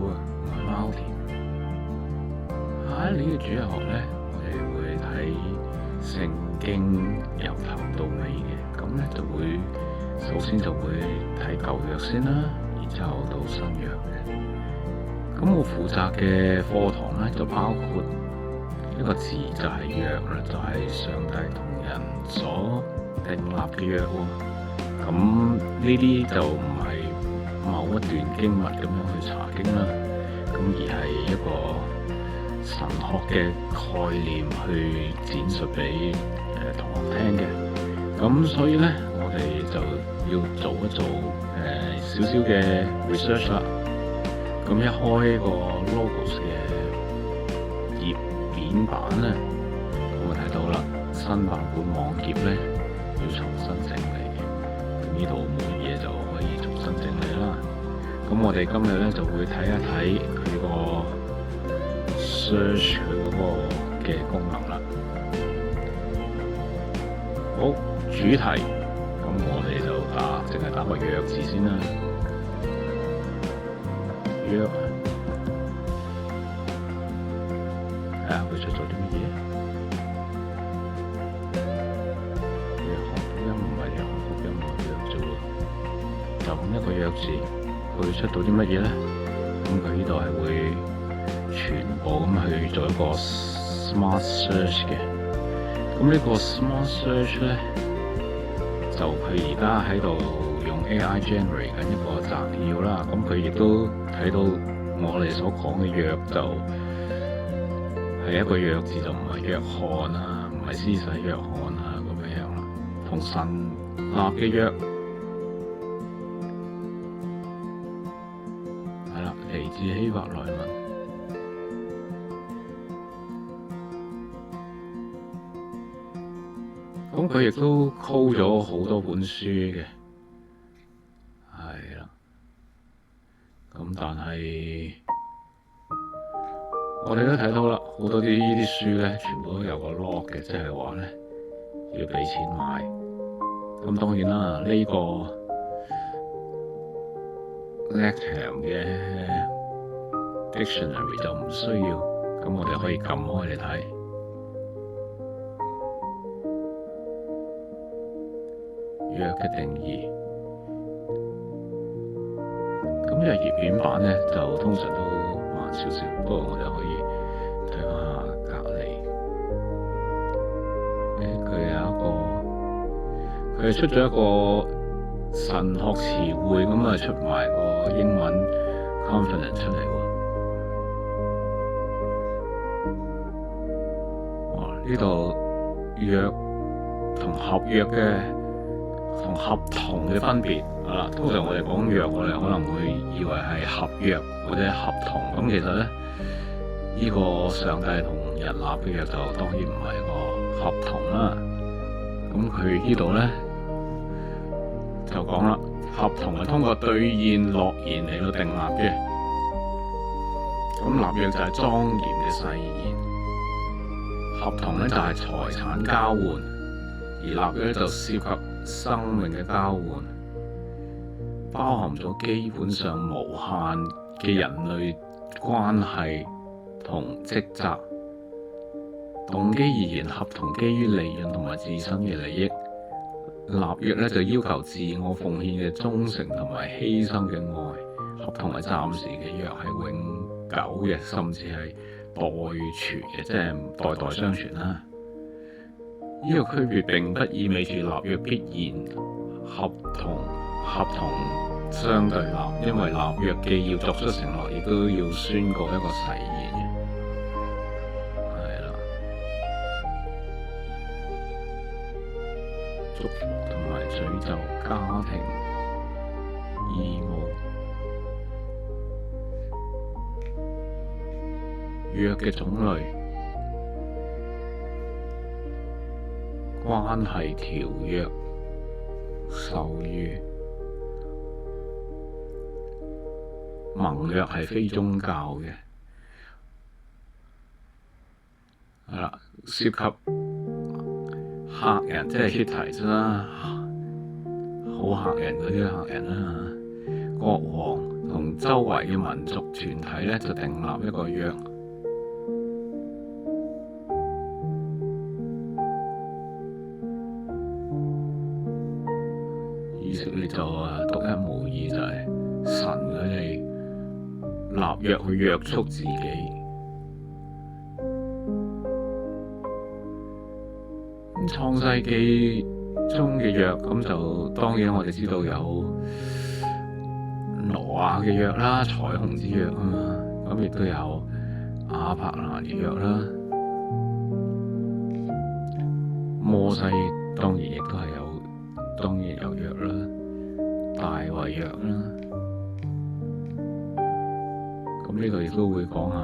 啊，我係貓田。喺呢個主日學呢，我哋會睇聖經由頭到尾嘅，咁呢就會首先就會睇舊約先啦，然之後到新約嘅。咁我負責嘅課堂呢，就包括一個字就係約啦，就係上帝同人所訂立嘅約喎。咁呢啲就唔係某一段經文咁樣去查經啦，咁而係一個神學嘅概念去展述俾同學聽嘅。咁所以呢，我哋就要做一做少少嘅 research 啦。咁一開個 Logos 嘅頁面版呢，我睇到啦，新版本網頁呢要重新整理嘅。咁呢度冇嘢就可以重新整理啦。咁我哋今日呢就會睇一睇佢個 search 佢嗰個嘅功能啦。好，主題，咁我哋就淨係打個約字先啦。約，睇下佢出咗啲乜嘢？約翰福音唔係約翰福音喎，約啫喎，就咁一個約字，佢出到啲乜嘢咧？咁佢呢度係會全部咁去做一個 smart search 嘅。咁呢個 smart search 咧，就佢而家喺度用 AI generate 緊一個摘要啦。咁佢亦都睇到我哋所講嘅約就係一個約字，就唔係約翰啊，唔係施洗約翰啊咁樣啦，同神立嘅約係啦，嚟自希伯來文。咁佢亦都 call 咗好多本書嘅，係啦。咁但係我哋都睇到啦，好多呢啲書咧，全部都有個 log 嘅，即係話咧要俾錢買。咁當然啦，呢個 Lexham 嘅 dictionary 就唔需要，咁我哋可以撳開嚟睇。約嘅定義，咁呢個頁面版咧就通常都慢少少，不過我哋可以睇下隔離。佢出咗一個神學詞彙，咁啊出埋個英文 confident 出嚟喎。呢度約同合約同合同嘅分別係啦。通常我哋講約，我哋可能會以為係合約或者合同。咁其實咧，呢個上帝同人立嘅約就當然唔係個合同啦。咁佢呢度咧就講啦，合同係通過兌現諾言嚟到訂立嘅。咁立約就係莊嚴嘅誓言，合同咧就係財產交換，而立約咧就涉及生命嘅交換，包含咗基本上無限嘅人類關係同職責。動機而言，合同基於利潤同埋自身嘅利益；立約咧就要求自我奉獻嘅忠誠同埋犧牲嘅愛。合同係暫時嘅，約係永久嘅，甚至係代傳嘅，即係代代相傳啦。呢個區別並不意味住立約必然合同相對立，因為立約既要作出承諾，亦都要宣告一個誓言嘅。係啦，祝福同埋詛咒家庭義務。約嘅種類。關係條約、授予、盟約係非宗教嘅，係啦，涉及客人即係 Hittites 啦，好客人嗰啲客人啦，國王同周圍嘅民族團體咧就訂立一個約。以色列就獨一無二，就係神佢哋立約去約束自己。創世記中嘅約，咁就當然我哋知道有挪亞嘅約啦，彩虹之約啊嘛，咁亦都有亞伯蘭嘅約啦，摩西當然亦都係當然有約啦，大衛約啦，咁呢度亦都會講下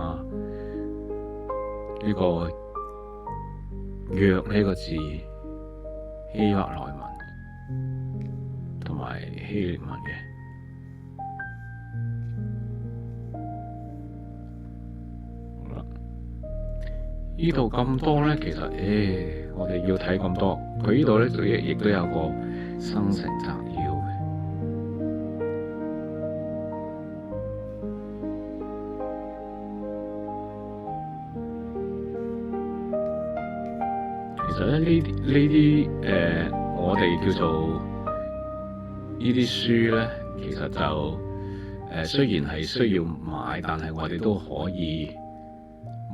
呢個約呢個字希伯來文同埋希臘文嘅。好啦，呢度咁多咧，其實我哋要睇咁多，佢呢度咧就亦都有個生成摘要嘅。其實咧呢啲我哋叫做呢啲書咧，其實就雖然係需要買，但係我哋都可以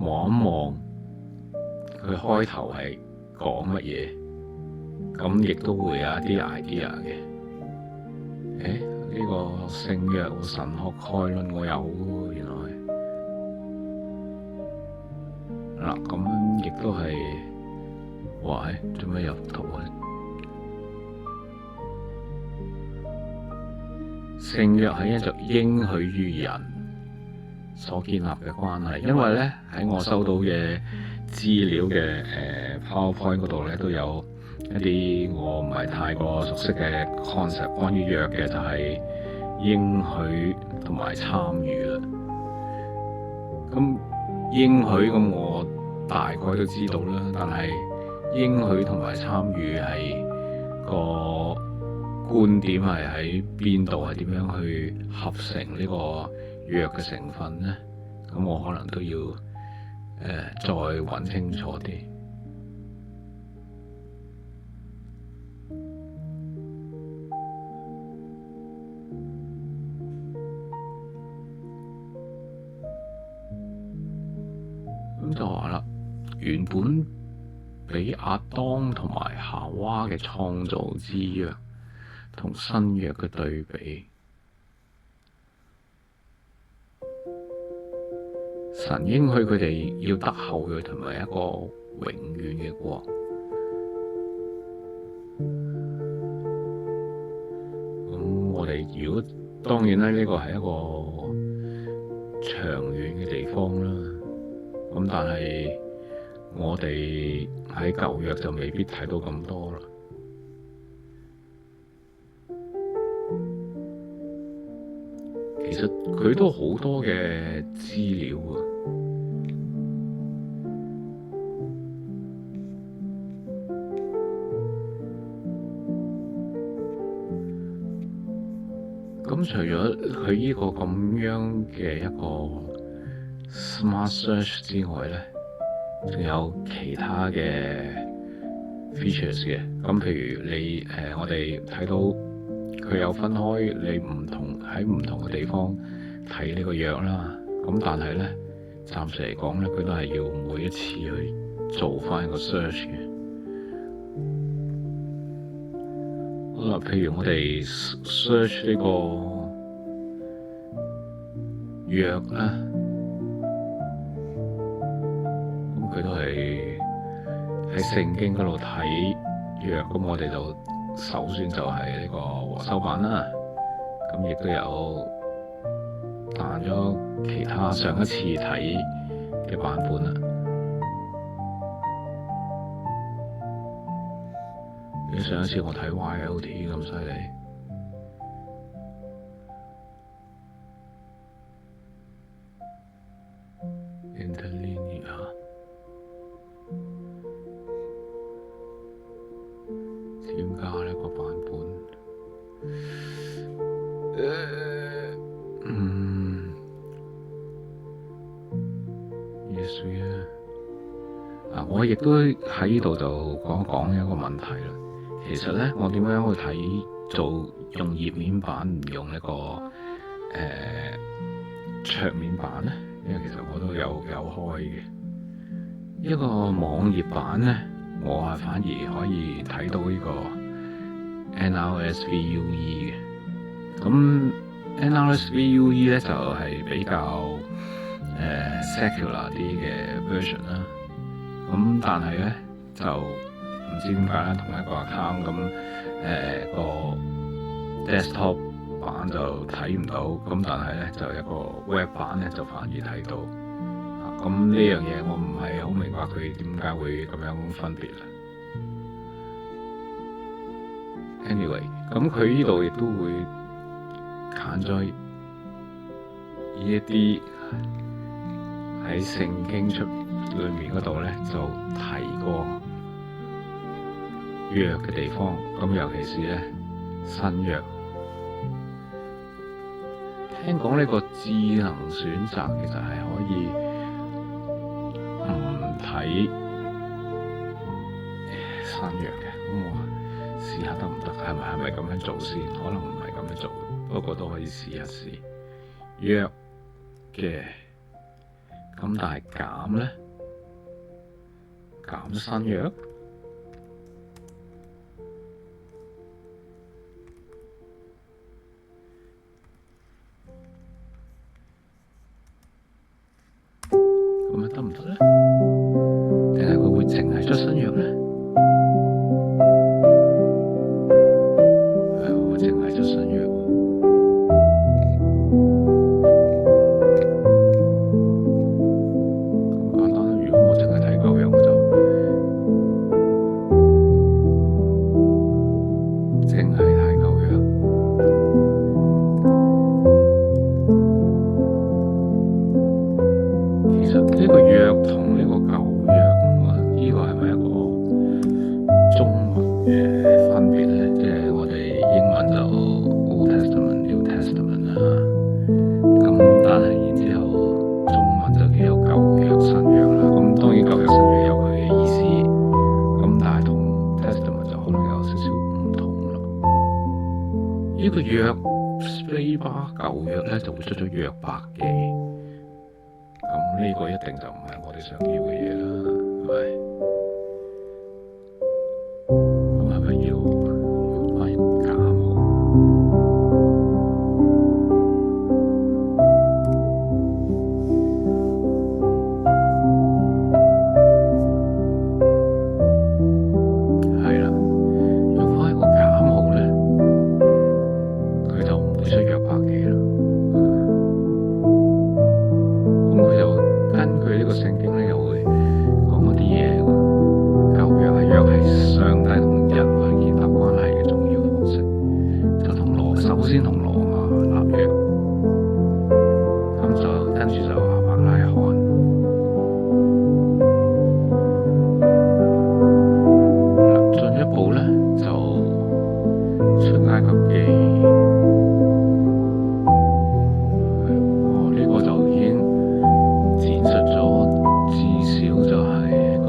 望一望佢開頭係講乜嘢，咁亦都會有一啲 idea 嘅。呢個聖約神學概論我有喎，原來嗱咁亦都係。哇！做咩有幅圖啊？聖約係一種應許於人所建立嘅關係，因為咧喺我收到嘅資料嘅PowerPoint 嗰度咧都有一啲我唔係太過熟悉嘅 concept 關於約嘅，就係應許同埋參與啦。咁應許咁我大概都知道啦，但係應許同埋參與係個觀點係喺邊度？係點樣去合成呢個約嘅成分呢？咁我可能都要再揾清楚啲。咁就話啦，原本俾亞當同埋夏娃嘅創造之約同新約嘅對比，神應許佢哋要得後裔同埋一個永遠嘅國。咁我哋如果當然咧，呢個係一個長遠嘅地方啦。咁但係我哋喺舊約就未必睇到咁多啦。其實佢都好多嘅資料啊。咁除咗佢呢個咁樣嘅一個 Smart Search 之外咧，仲有其他嘅 features 嘅。咁譬如你我哋睇到佢有分開你喺唔同嘅地方睇呢個約啦。咁但係咧，暫時嚟講咧，佢都係要每一次去做翻一個 search 嘅。好啦，譬如我哋 search 呢個約啦。佢都係喺聖經嗰度睇約，咁我哋就首選就係呢個和修版啦。咁亦都有彈咗其他上一次睇嘅版本啦。比上一次我睇 YLT 咁犀利。點解呢個版本？書啊！我亦都喺呢度就講一講一個問題啦。其實咧，我點樣去睇做用頁面版唔用一個桌面版咧？因為其實我都有開嘅一個網頁版咧，我係反而可以睇到呢個 NRSVUE 嘅。咁 NRSVUE 咧就係比較secular 啲嘅 version 啦。咁但係咧就唔知點解咧，同一個 account 咁個 desktop 版就睇唔到，咁但係咧就一個 web 版咧就反而睇到。咁呢樣嘢我唔係好明白佢點解會咁樣分別啦。Anyway， 咁佢呢度亦都會揀咗呢一啲喺聖經出裏面嗰度咧就提過約嘅地方，咁尤其是咧新約。聽講呢個智能選擇其實係可以唔睇新約嘅，咁我試下得唔得？係咪咁樣做先？可能唔係咁樣做，不過都可以試一試約嘅。咁但係減咧，減新約。咁樣得唔得咧？定係佢會淨係出新約咧？係會淨係出新約。咁簡單，如果我淨係睇舊約，我就淨係睇舊約。其實呢個約同呢個舊約，呢個係咪一個中文嘅分別咧？即係我哋英文就 Old Testament、New Testament 啦。咁但係然之後中文就叫有舊約、新約啦。咁當然舊約、新約有佢嘅意思，咁但係同 Testament 就可能有少少唔同啦。呢個約西巴舊約咧就會出咗約伯記。咁呢個一定就唔係我哋想要嘅嘢啦，係咪？咁係咪要用翻假冒？係啦，用翻一個假冒咧，佢就唔會出約伯記啦。佢就根據呢個聖經咧，又會講一啲嘢。舊約係約係上帝同人去建立關係嘅重要方式，就首先同羅馬立約，咁就跟住就亞伯拉罕，進一步咧就出埃及記。呢個就已經展述咗至少就係一個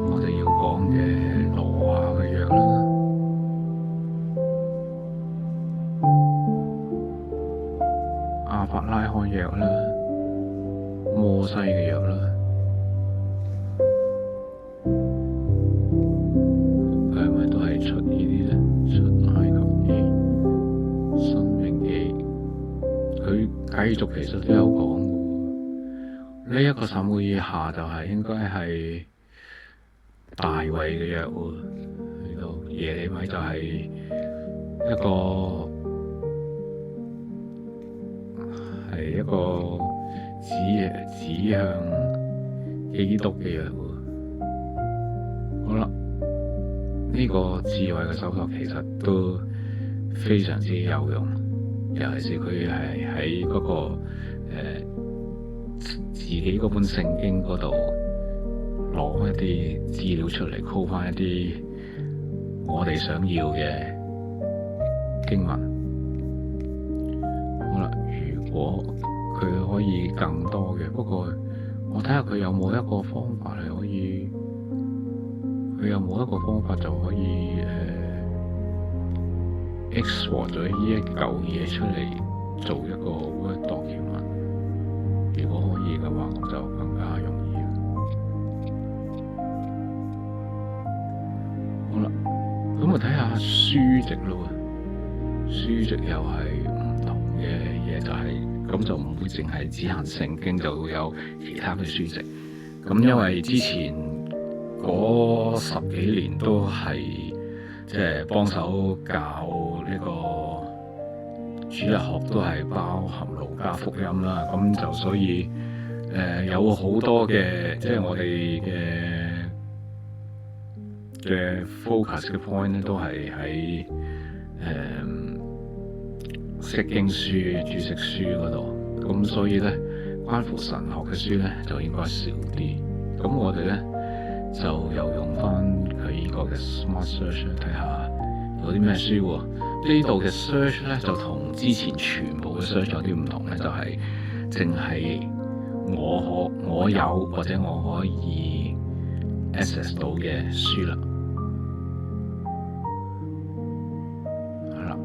我哋要講嘅挪亞嘅約啦，亞伯拉罕約啦，摩西嘅約啦。佢係咪都係出呢啲咧？出埃及記、申命記，佢繼續其實都有講。呢一個撒母耳下就係應該係大衛嘅約喎，呢度耶利米就係一個指向基督嘅約喎。好啦，呢個智慧嘅搜索其實都非常之有用，尤其是佢係喺嗰個自己嗰本聖經嗰度攞一啲資料出嚟，call 翻一啲我哋想要嘅經文。好啦，如果佢可以更多嘅，不過我睇下佢有冇一個方法係可以，佢有冇一個方法就可以export 咗呢一嚿嘢出嚟做一個 Word document。如果可以嘅話，我就更加容易。好啦，咁我睇下書籍咯。書籍又係唔同嘅嘢，就係咁就唔會淨係只限聖經，就會有其他嘅書籍。咁因為之前嗰10幾年都係即係幫手教呢個主日學，都係包含路加福音啦。咁就所以有好多嘅即係我哋嘅 focus 嘅 point 咧，都係喺釋經書、注釋書嗰度。咁所以咧，關乎神學嘅書咧就應該少啲。咁我哋咧就又用翻佢呢個嘅 Smart Search 睇下有啲咩書喎。呢度嘅 search 咧就同之前全部嘅 search 有啲唔同咧，就係淨係我有或者我可以 access 到嘅書啦。係啦，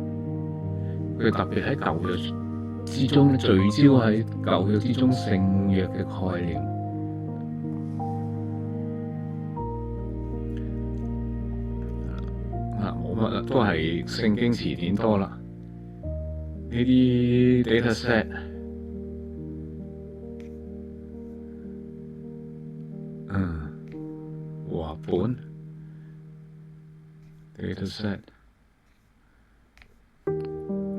佢特別喺舊約之中聚焦喺舊約之中聖約嘅概念。冇乜啦，都係聖經詞典多啦。呢啲 dataset，和本 dataset，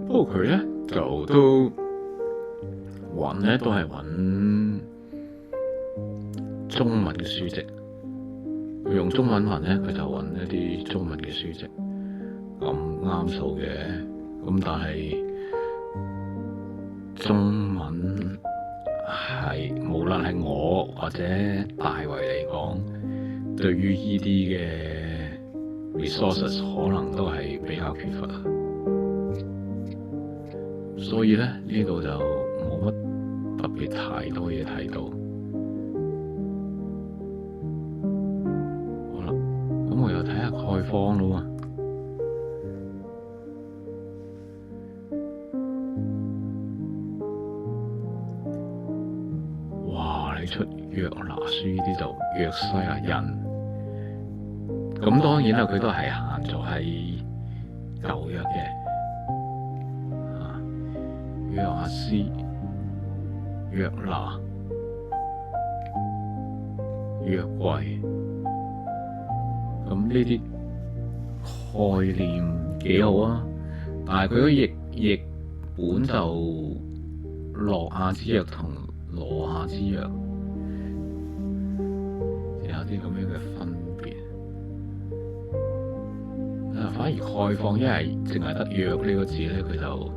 不過佢咧就都揾咧都係揾中文嘅書籍。佢用中文揾咧，佢就揾一啲中文嘅書籍，咁啱數嘅。咁但係中文係無論係我或者大衛嚟講，對於呢啲嘅 resources 可能都係比較缺乏，所以咧呢度就冇乜特別太多嘢睇到。好啦，咁我又睇下概況咯。哇！你出約拿書呢啲就約西亞人，咁當然啦，佢都係限咗喺舊約嘅，約阿斯、約拿、約櫃，咁呢啲概念幾好啊，但係佢嗰譯本就諾亞之約同羅夏之約，有啲咁樣嘅分別。反而概況一係淨係得約呢個字咧，佢就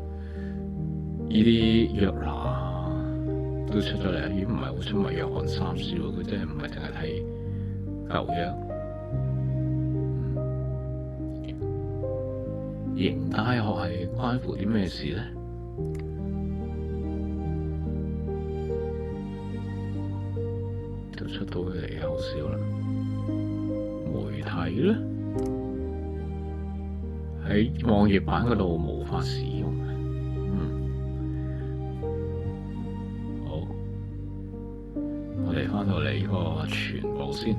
呢啲約拿都出咗嚟。如果唔係好出咪約翰三書喎，佢真係唔係淨係睇舊約。形態學係關乎啲咩事咧？就出到嚟好少啦。媒體咧，喺網頁版嗰度無法使用。好，我哋翻到嚟呢個全部先。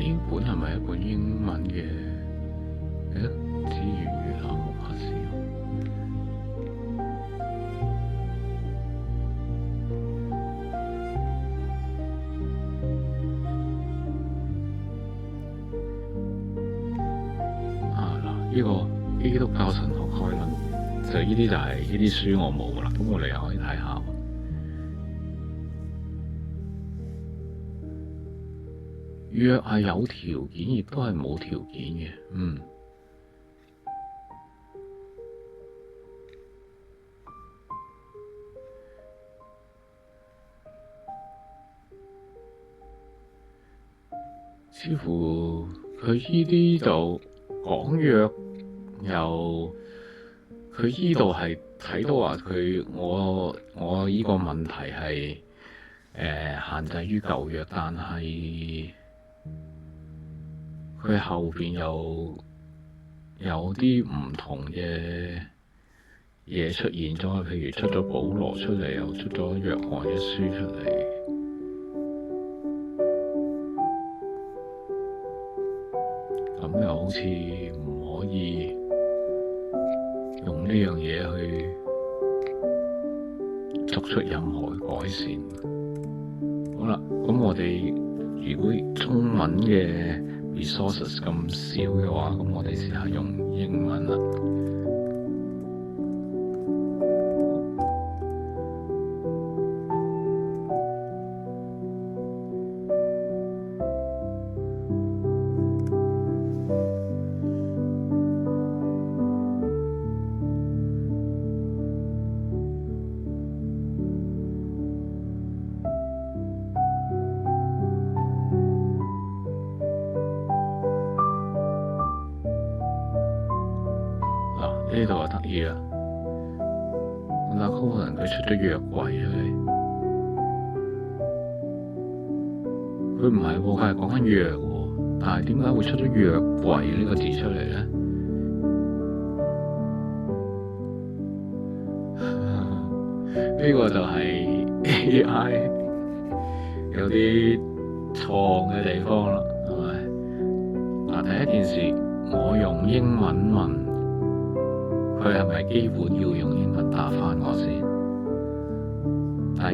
呢本係咪一本英文嘅？至於越南無法使用。呢個基督教神學概論，就呢啲就係呢啲書我冇㗎啦。咁我哋又可以睇下。約係有條件，亦都係冇條件嘅。似乎佢依啲就講約又，佢依度係睇到話我依個問題係限制於舊約，但係佢後邊有啲唔同嘅嘢出現咗，譬如出咗保羅出嚟，又出咗約翰嘅書出嚟，咁又好似唔可以用呢樣嘢去作出任何改善。好啦，咁我哋如果中文嘅 resources 咁少嘅話，咁我哋試下用英文啦。呢度就得意啦，嗱，可能佢出咗約櫃出嚟，佢唔係喎，佢係講緊約喎，但係點解會出咗約櫃呢個字出嚟咧？呢個就係 AI 有啲錯嘅地方啦，係咪？嗱，第一件事，我用英文問。佢係咪基本要用英文答返我先？第二，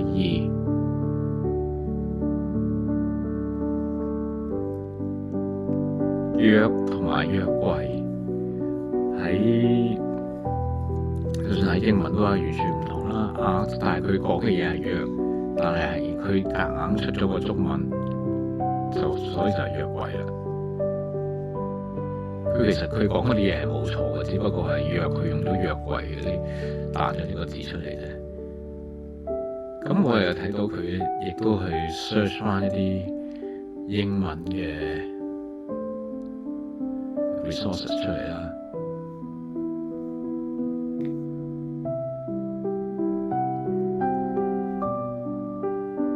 約同埋約櫃喺就算喺英文都係完全唔同啦。但係佢講嘅嘢係約，但係佢夾硬出咗個中文，所以就係約櫃啦。其實佢講嗰啲嘢係冇錯嘅，只不過係約佢用咗約櫃嗰啲彈咗呢個字出嚟啫。咁我又睇到佢亦都去 search 翻一啲英文嘅 resources 出嚟啦。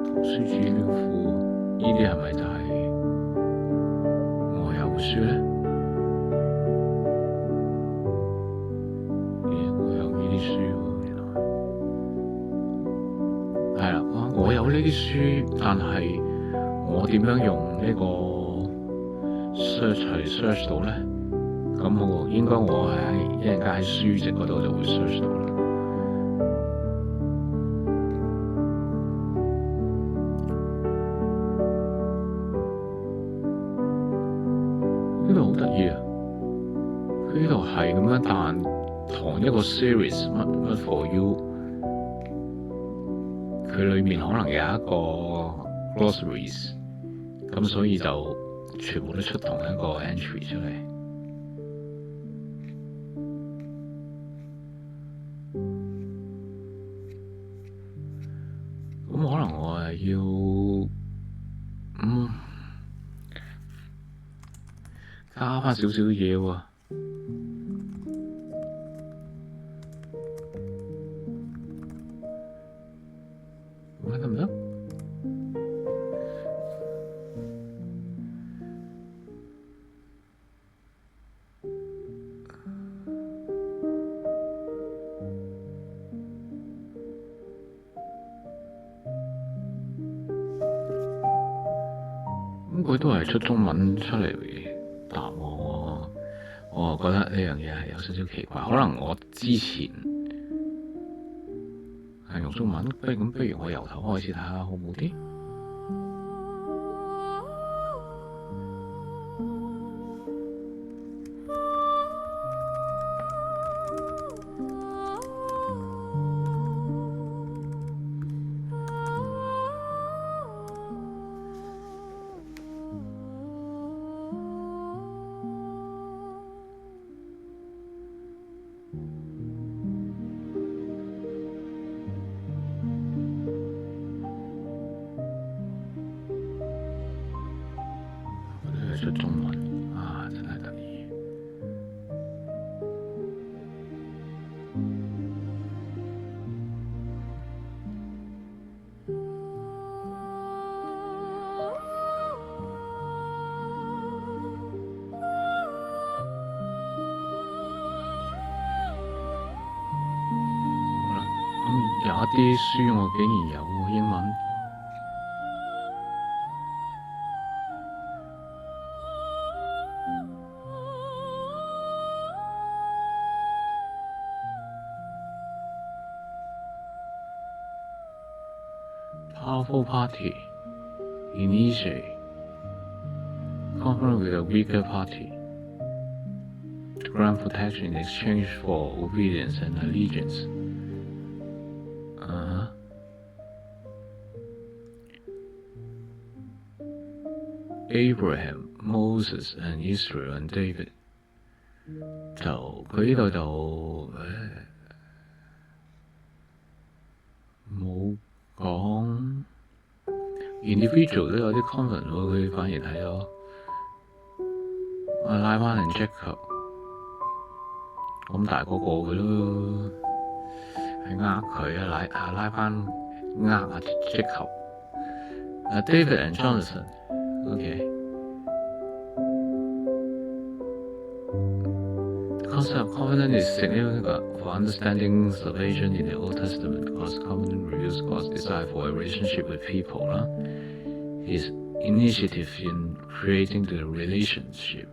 圖書資料庫呢啲係咪就係我有書咧？我有呢啲書，但係我點樣用呢個 search 去 search 到咧？咁應該我喺一陣間喺書籍嗰度就會 search 到啦。呢度好得意啊！佢呢度係咁樣彈同一個 series 乜 for you。佢裏面可能有一個 glossaries， 咁所以就全部都出同一個 entry 出嚟。咁可能我係要加返少少嘢喎。得唔得？咁佢都係出中文出嚟答我覺得呢樣嘢係有少少奇怪。可能我之前係用中文，不如我由頭開始睇下好唔好啲？有一啲書我竟然有英文。Powerful party initiate conflict with a weaker party to grant protection in exchange for obedience and allegiance. Abraham, Moses and Israel and David 就佢呢度就冇講 individual 都有啲 conflict 喎，佢反而睇咗拉班同 Jacob 咁大個佢都係佢拉班Jacob David and Jonathan okay. The concept of covenant is significant for understanding salvation in the Old Testament because covenant reveals God's desire for a relationship with people. His initiative in creating the relationship,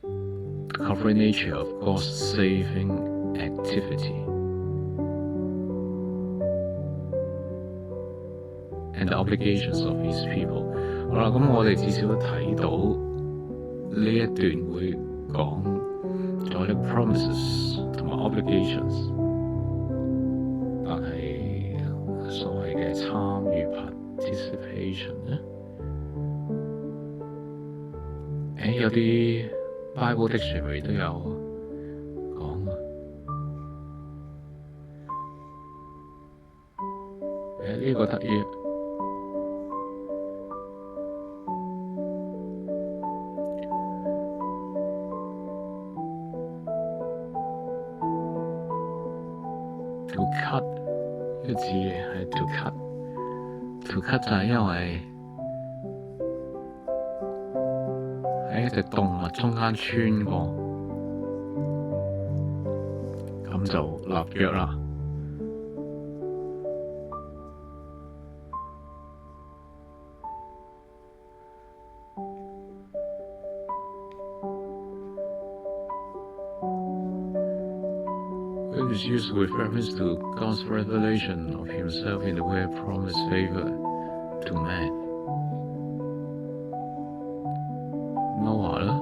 the covering nature of God's saving activity, and the obligations of His people. 好啦，咁我哋至少都睇到呢一段會講咗啲 promises 同埋 obligations， 但係所謂嘅參與 participation 咧，有啲 Bible Dictionary 都有講呢個得意。To cut 呢個字係 to cut 就係因為喺一隻動物中間穿過，咁就立約啦。It is used with reference to God's revelation of Himself in the way of promised favor to man. Noah 啦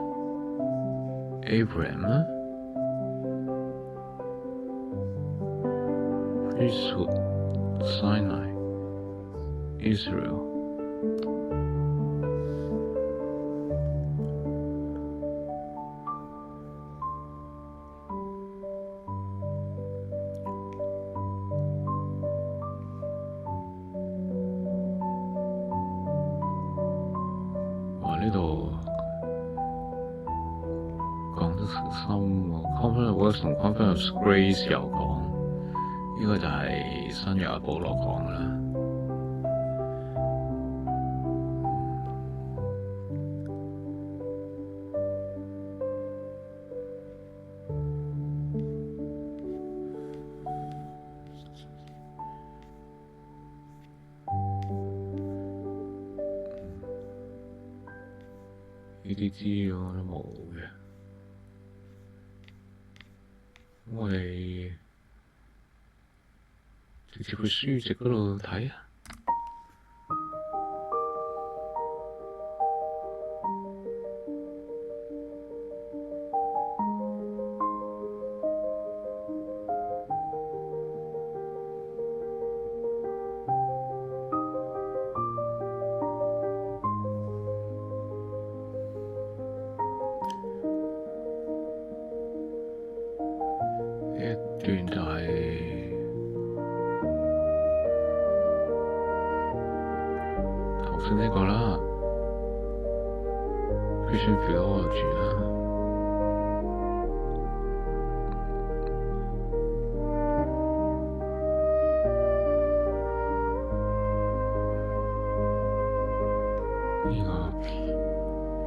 ，Abraham 啦 ，priesthood Sinai Israel。呢度講得深喎 ，Conflict of Works 同 Conflict of Grace 有講，呢個就係新約保羅講啦。呢啲資料我都冇嘅，咁我哋直接去書籍嗰度睇啊。段就係頭先呢個啦 ，Christian Theology 啦，呢個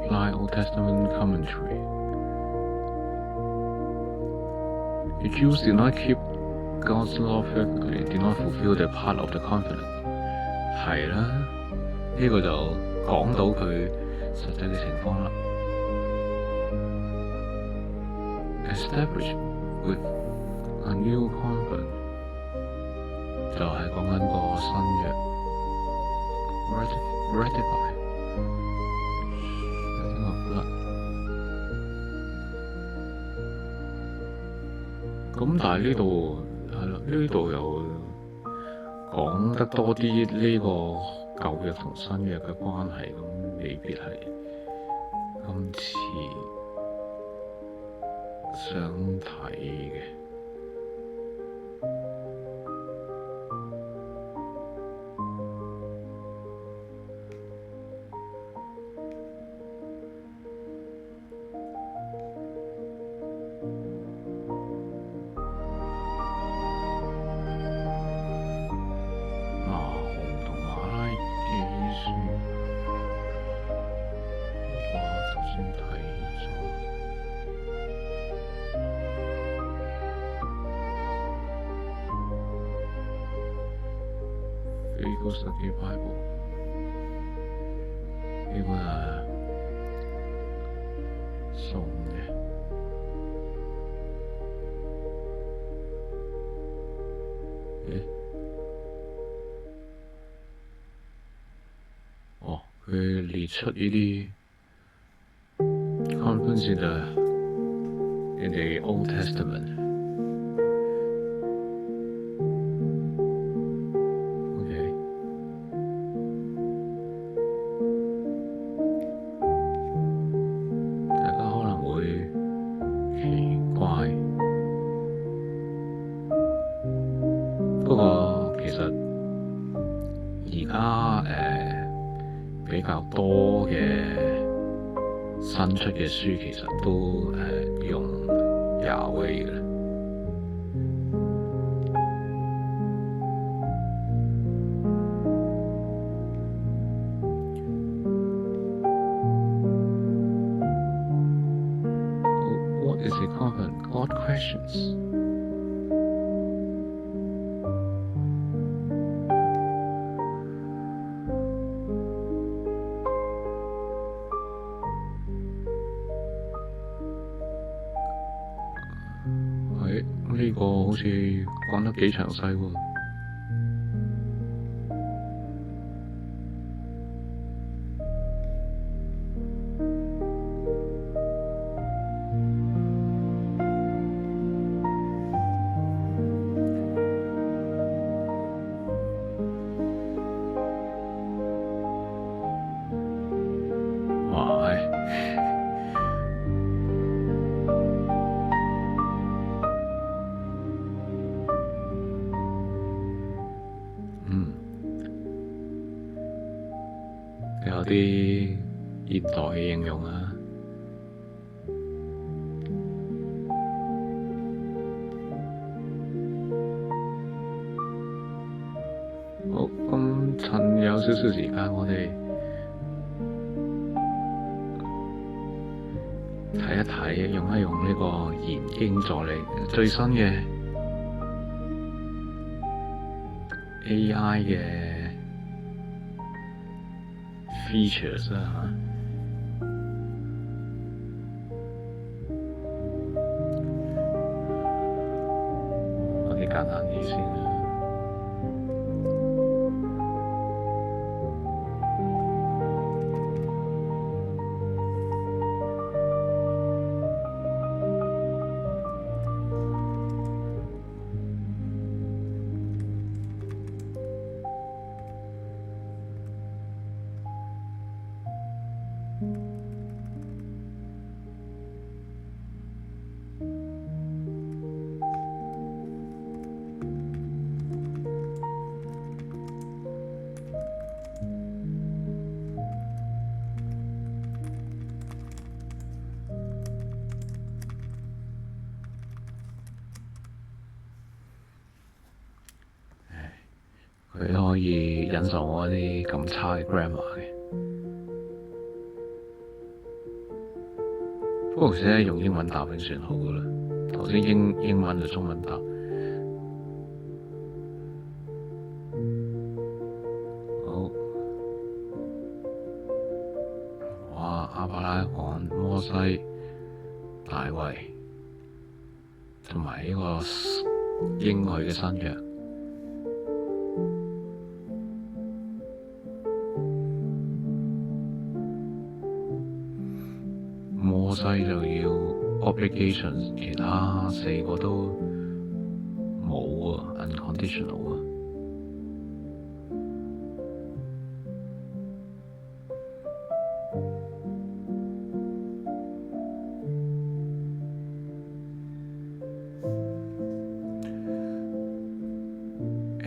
Apply Old Testament Commentary。The Jews did not keep God's law perfectly did not fulfill the part of the covenant。係啦，呢個就講到佢實際嘅情況啦。Establish with a new covenant 就係講緊個新約。Ratify shedding of blood。咁但係呢度係啦，呢度又講得多啲呢個舊約同新約嘅關係，咁未必係今次想睇嘅。Faithful Study Bible 呢本係送嘅。佢列出呢啲 confidence in the Old Testament。不過其實而家比較多嘅新出嘅書，其實都用Yahweh嘅。What is the covenant? God questions.呢個好似講得幾詳細喎。有啲現代嘅應用啊。好，咁趁有少少時間，我哋睇一睇，用一用呢個研經助理最新嘅 AI 嘅features 啦，我哋簡單啲先啦。佢都可以忍受我啲咁差嘅 grammar 嘅，不過其實用英文答已經算好噶啦。頭先英文就中文答，摩西、大衛同埋呢個應許嘅新約。摩西就要 obligations， 其他4個都冇啊 ，unconditional 啊。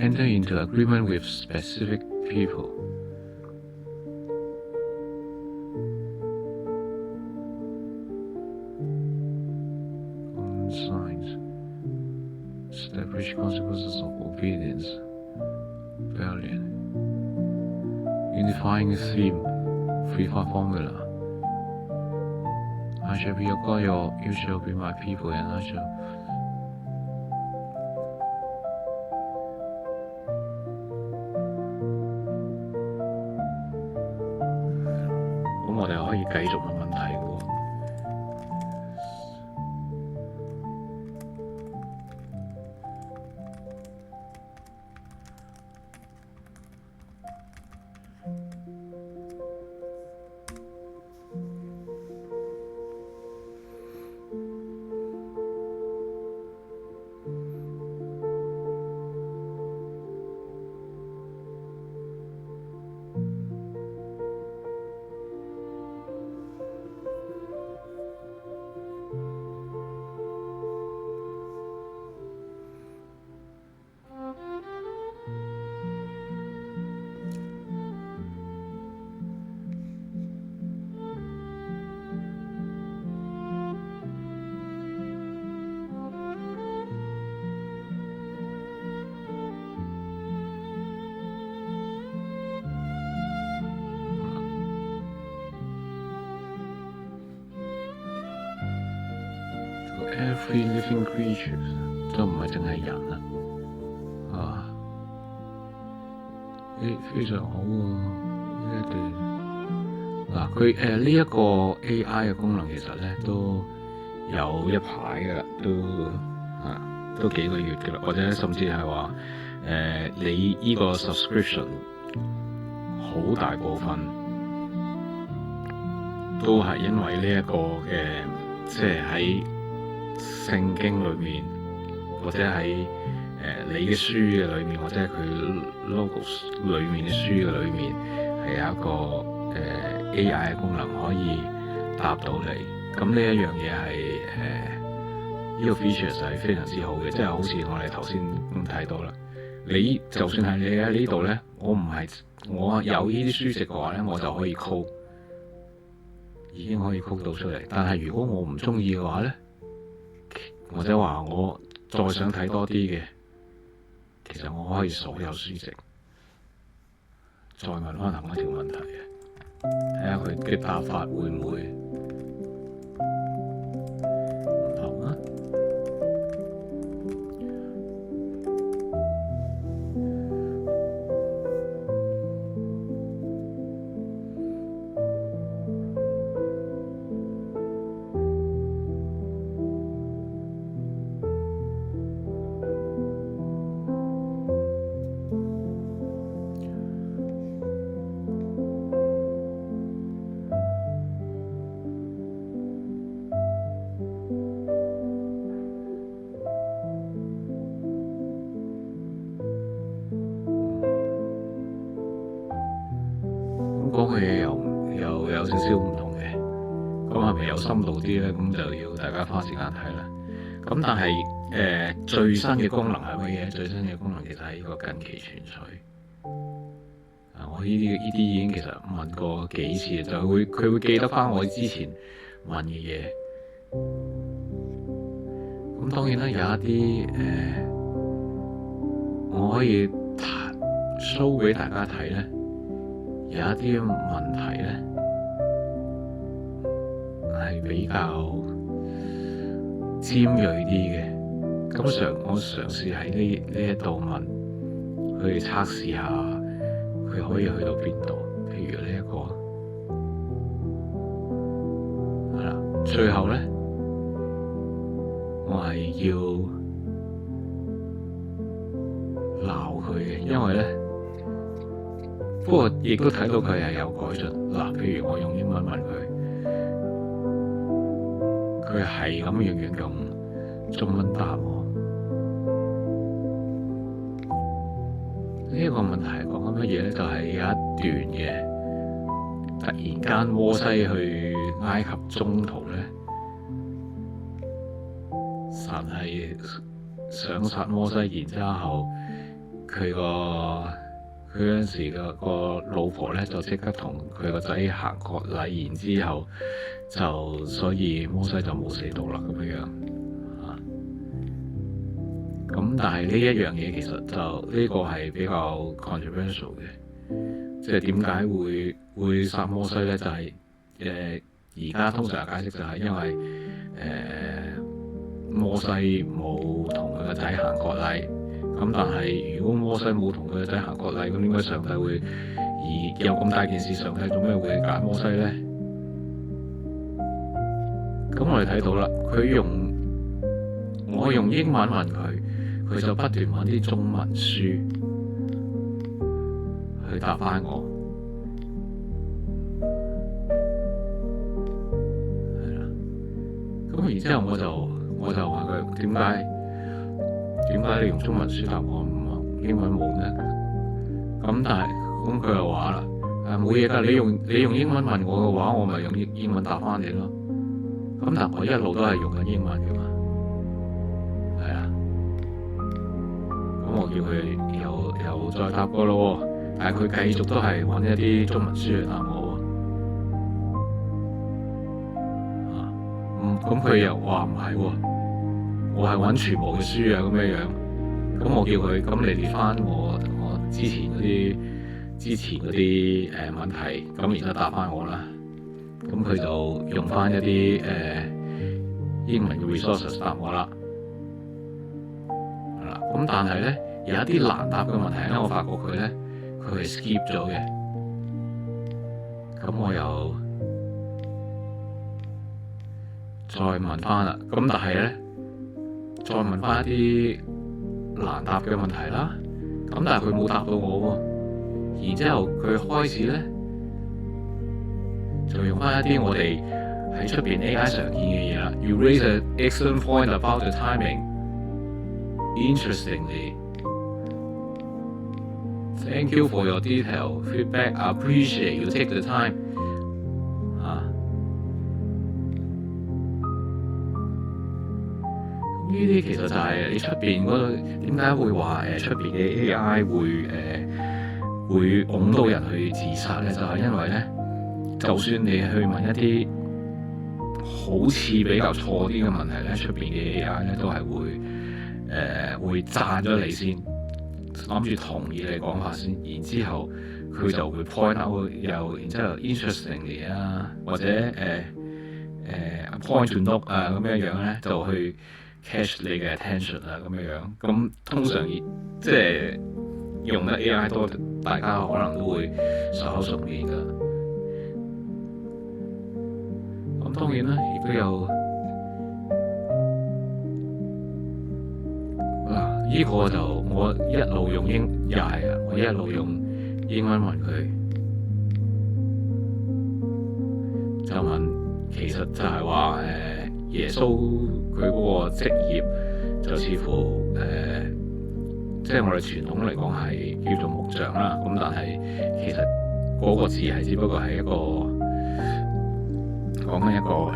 Enter into agreement with specific people. Signs. Establish consequences of obedience. Rebellion. Unifying theme. 3-part formula. I shall be your God, you shall be my people, and I shall我哋可以繼續問問題喎。Every living creature 都唔係淨係人啦，非常好喎呢一段。佢呢一個 AI 嘅功能其實咧都有一排㗎啦，都幾個月㗎啦，或者甚至係話你依個 subscription 好大部分都係因為呢一個嘅，即係喺聖經裏面，或者喺你嘅書嘅裏面，或者係佢 logos 裏面嘅書嘅裏面，係有一個AI 嘅功能可以答到你。咁呢一樣嘢係呢個 feature 就係非常之好嘅，即係好似我哋頭先咁睇到啦。你就算係你喺呢度咧，我有呢啲書籍嘅話咧，我就可以 code， 已經可以 code 到出嚟。但係如果我唔中意嘅話咧，或者話我再想睇多啲嘅，其實我可以所有書籍再問翻同一條問題嘅，睇下佢嘅答法會唔會唔同啊？講嘅嘢又有少少唔同嘅，咁係咪有深度啲咧？咁就要大家花時間睇啦。咁但係最新嘅功能係乜嘢？最新嘅功能其實係呢個近期存取。我呢啲已經其實問過幾次，就佢會記得翻我之前問嘅嘢。咁當然啦，有一啲我可以 show 俾大家睇咧。有一啲問題咧係比較尖鋭啲嘅，咁我嘗試喺呢一度問佢哋測試下，佢可以去到邊度？譬如呢一個係啦。最後咧，我係要鬧佢嘅，因為咧，不過亦都睇到佢係有改進。嗱，譬如我用英文問佢，佢係咁樣用中文答我。呢個問題係講緊乜嘢咧？就係有一段嘅，突然間摩西去埃及中途咧，神係想殺摩西，然之後佢嗰陣時個老婆咧就即刻同佢個仔行割禮，然之後就所以摩西就冇死到啦咁樣。咁但係呢一樣嘢其實就呢個係比較 controversial 嘅，即係點解會殺摩西咧？就係而家通常解釋就係因為摩西冇同佢個仔行割禮，咁但係如果摩西冇同佢個仔行割禮，咁點解上帝會有咁大件事？上帝做咩會揀摩西咧？咁我哋睇到啦，我用英文問佢。佢就不斷揾啲中文書去答翻我，係啦。咁然之後我就話佢點解你用中文書答我，唔英文冇呢？咁但係咁佢又話啦，冇嘢㗎，你用英文問我嘅話，我咪用英文答翻你咯。咁但我一路都係用緊英文㗎嘛。我叫佢又再答過咯，但係佢繼續都係揾一啲中文書去答我喎。咁佢又話唔係喎，我係揾全部嘅書啊咁樣。咁我叫佢，咁你列翻我之前嗰啲問題，咁然之後答翻我啦。咁佢就用翻一啲英文嘅 resources 答我啦。咁但係咧，有一啲難答嘅問題咧，我發覺佢係 skip 咗嘅。咁我又再問翻啦。咁但係咧，再問翻一啲難答嘅問題啦。咁但係佢冇答到我喎。然之後佢開始咧，就用翻一啲我哋喺出邊 AI 常見嘅嘢啦。You raise an excellent point about the timing.Interestingly, thank you for your detailed feedback. I appreciate you take the time. 呢啲其實就係你出邊嗰度點解會話出邊嘅 AI 會拱到人去自殺咧？就係因為咧，就算你去問一啲好似比較錯啲嘅問題咧，出邊嘅 AI 咧都係會讚咗你先，諗住同意你講法先，然之後佢就會 point out 又，然之後 interestingly 啊，或者point to note 啊咁樣咧，就去 catch 你嘅 attention 啊咁樣。咁通常即係用得 AI 多，大家可能都會熟口熟面㗎。咁當然啦，亦都有。呢個就我一路用我一路用英文問佢，就問其實就係話耶穌佢嗰個職業就似乎即係我哋傳統嚟講係叫做木匠啦。咁但係其實嗰個字係只不過係一個講緊一個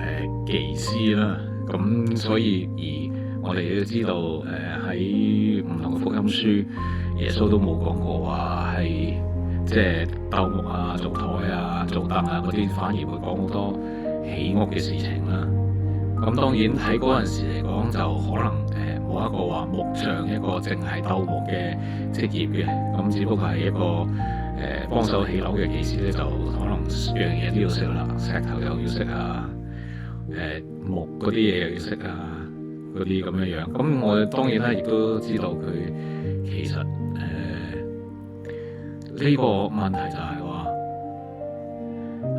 技師啦。咁所以我哋都知道喺唔同嘅福音書，耶穌都冇講過話係即係鬥木啊、做台啊、做凳啊嗰啲，反而會講好多起屋嘅事情啦。咁當然喺嗰陣時嚟講，就可能冇一個話木匠一個淨係鬥木嘅職業嘅，咁只不過係一個幫手起樓嘅技師咧，就可能樣嘢都要識啦，石頭又要識啊，木嗰啲嘢又要識啊。嗰啲咁樣樣，咁我當然啦，亦都知道佢其實呢個問題就係話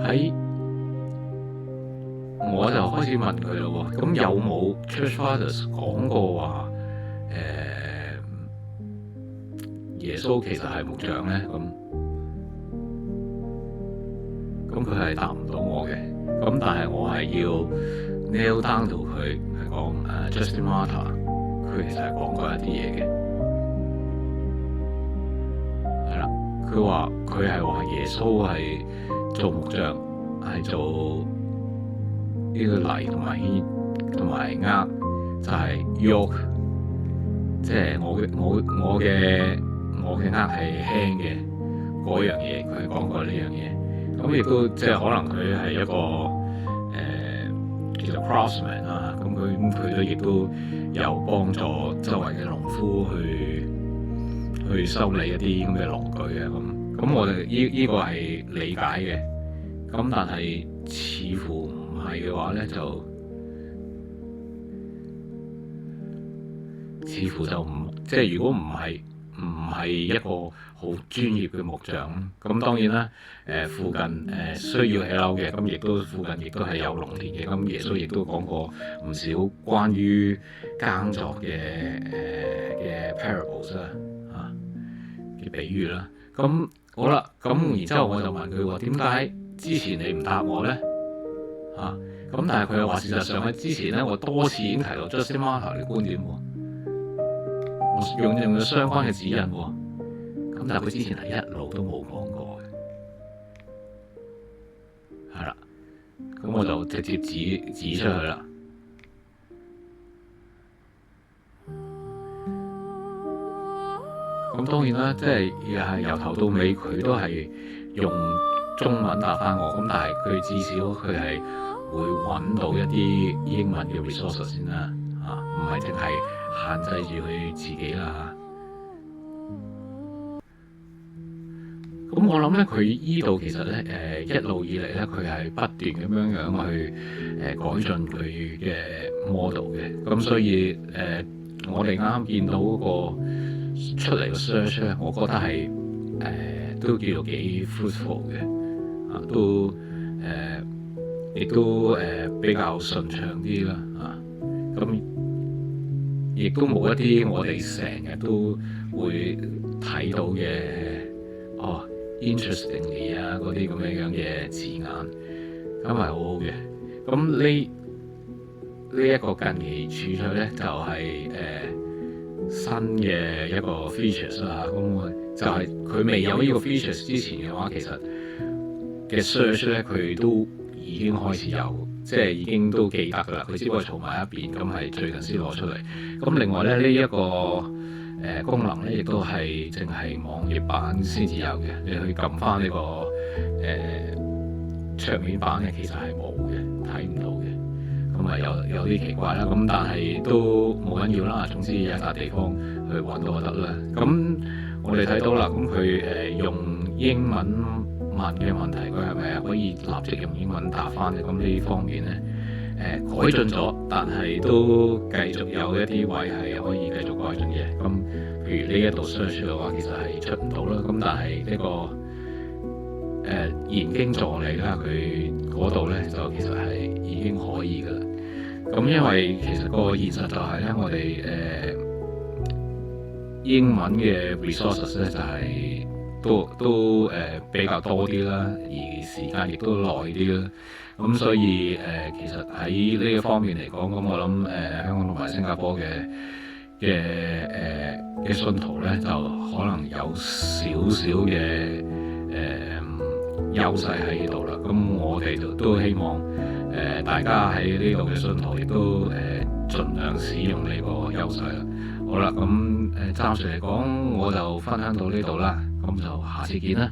喺我就開始問佢咯喎，咁有冇 Church Fathers 講過話耶穌其實係木匠咧？咁佢係答唔到我嘅。咁但係我係要 nail down 到佢係講Justin Martyr， 佢其實係講過一啲嘢嘅。係啦，佢話佢係話耶穌係做木匠，係做呢個泥同埋鉛同埋軛，就係 yoke， 即係我嘅軛係輕嘅嗰樣嘢，佢係講過呢樣嘢。咁亦都即係可能佢係一個叫做 craftsman 啦，咁佢都亦都有幫助周圍嘅農夫去修理一啲咁嘅農具啊，咁我哋依個係理解嘅。咁但係似乎唔係嘅話咧，就似乎就唔即係如果唔係一個好專業嘅木匠，咁當然啦，附近需要起樓嘅，咁亦都附近亦都係有農田嘅，咁耶穌亦都講過唔少關於耕作嘅 parables 啦，嘅比喻啦。咁好啦，咁然之後我就問佢話：點解之前你唔答我咧？咁但係佢又話事實上喺之前咧，我多次已經提到 Justin Martyr 嘅觀點喎，我用咗相關嘅指引喎。咁但係佢之前係一路都冇講過嘅，係啦。咁我就直接指出去啦。咁當然啦，即係又係由頭到尾佢都係用中文答返我。咁但係佢至少佢係會揾到一啲英文嘅 resources 先啦，唔係淨係限制住佢自己啦。咁我諗咧，佢依度其實咧，一路以嚟咧，佢係不斷咁樣去改進佢嘅 model 嘅。咁所以我哋啱啱見到嗰個出嚟嘅 search 咧，我覺得係都叫做幾 fruitful 嘅，都亦都比較順暢啲啦，咁亦都冇一啲我哋成日都會睇到嘅interestingly 啊嗰啲咁樣嘅字眼，咁係好好嘅。咁呢一個近期處出咧就係新嘅一個 features 啦。咁就係佢未有呢個 features 之前嘅話，其實嘅 search 咧佢都已經開始有，即係已經都記得㗎啦。佢只不過儲埋一邊，咁係最近先攞出嚟。咁另外咧呢一個功能咧，亦都係淨係網頁版先至有嘅。你去撳翻呢個桌面版嘅，其實係冇嘅，睇唔到嘅。咁啊有啲奇怪啦。咁但係都冇緊要啦。總之有一笪地方去揾到就得啦。咁我哋睇到啦。咁佢用英文問嘅問題，佢係咪可以立即用英文答翻嘅？咁呢方面咧改進咗，但係都繼續有一啲位係可以繼續改進嘅。咁譬如呢一度 search 嘅話，其實係出唔到啦。咁但係呢個研經助理啦，佢嗰度咧就其實係已經可以噶啦。咁因為其實個現實就係咧，我哋英文嘅 resources 咧就係都比較多啲啦，而時間亦都耐啲啦。咁所以其實喺呢一方面嚟講，咁我諗香港同埋新加坡嘅信徒咧，就可能有少少嘅優勢喺呢度啦。咁我哋都希望大家喺呢度嘅信徒亦都盡量使用呢個優勢啦。好啦，咁暫時嚟講我就分享到呢度啦。咁就下次見啦。